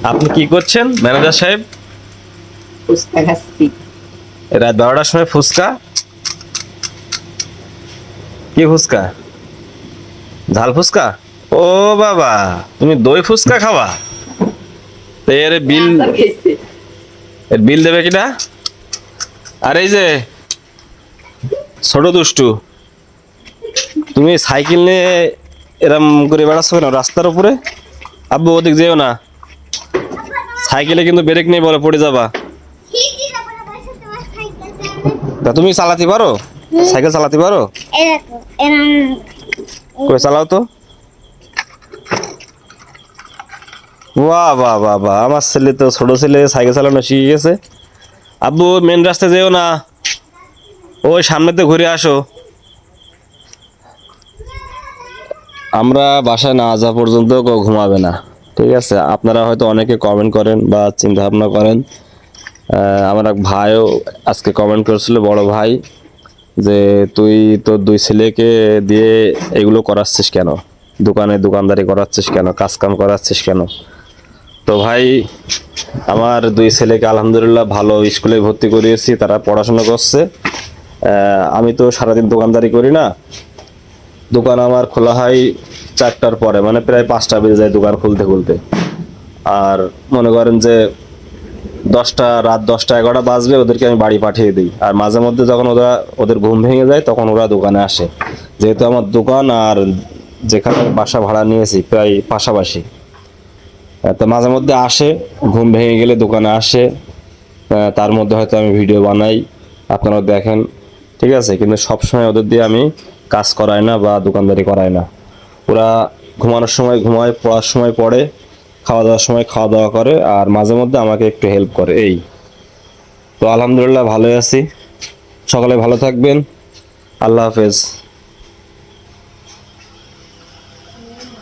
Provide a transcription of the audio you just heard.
আপনি কি করছেন ম্যানেজার সাহেব? ফুচকা খাচ্ছি। রাত 12টার সময় ফুচকা? কি ফুচকা? ঝাল ফুচকা? ও বাবা, তুমি দই ফুচকা খাওয়া? তো আচার খাইছে। এর বিল দেবে কিনা? আর এই যে ছোট দুষ্টু, তুমি সাইকেল নিয়ে এরম করে বেড়াচ্ছ কেন রাস্তার উপরে? আব্বু ওদিক যেও না, সাইকেলে কিন্তু ব্রেক নেই, বলে পড়ে যাবা। তা তুমি চালাতে পারো? সাইকেল চালাতে পারো? কই চালাও তো। বাহ বাহ বাহ বাহ, আমার ছেলে তো, ছোট ছেলে সাইকেল চালানো শিখে গেছে। আব্বু মেন রাস্তায় যেও না, ওই সামনেতে ঘুরে আসো। আমরা বাসায় না আসা পর্যন্ত কেউ ঘুমাবে না, ঠিক আছে? আপনারা হয়তো অনেকে কমেন্ট করেন বা চিন্তা ভাবনা করেন। আমার এক ভাইও আজকে কমেন্ট করেছিল, বড় ভাই, যে তুই তোর দুই ছেলেকে দিয়ে এগুলো করাচ্ছিস কেন, দোকানে দোকানদারি করাচ্ছিস কেন, কাজ কাম করাচ্ছিস কেন? তো ভাই, আমার দুই ছেলেকে আলহামদুলিল্লাহ ভালো স্কুলে ভর্তি করিয়েছি, তারা পড়াশোনা করছে। আমি তো সারাদিন দোকানদারি করি না, দোকান আমার খোলা হয় 4টার পরে, মানে প্রায় 5টা বেজে যায় দোকান খুলতে খুলতে। আর মনে করেন যে রাত 10টা 11টা বাজবে ওদেরকে আমি বাড়ি পাঠিয়ে দিই। আর মাঝে মধ্যে যখন ওদের ঘুম ভেঙে যায় তখন ওরা দোকানে আসে, যেহেতু আমার দোকান আর যেখানে বাসা ভাড়া নিয়েছি প্রায় পাশাপাশি। তো মাঝে মধ্যে আসে, ঘুম ভেঙে গেলে দোকানে আসে। তার মধ্যে হয়তো আমি ভিডিও বানাই, আপনারা দেখেন, ঠিক আছে? কিন্তু সবসময় ওদের দিয়ে আমি কাজ করাই না বা দোকানদারি করাই না। ওরা ঘুমানোর সময় ঘুমায়, পড়ার সময় পড়ে, খাওয়া দাওয়ার সময় খাওয়া দাওয়া করে, আর মাঝে মধ্যে আমাকে একটু হেল্প করে, এই। তো আলহামদুলিল্লাহ ভালোই আছি। সকালে ভালো থাকবেন। আল্লাহ হাফেজ।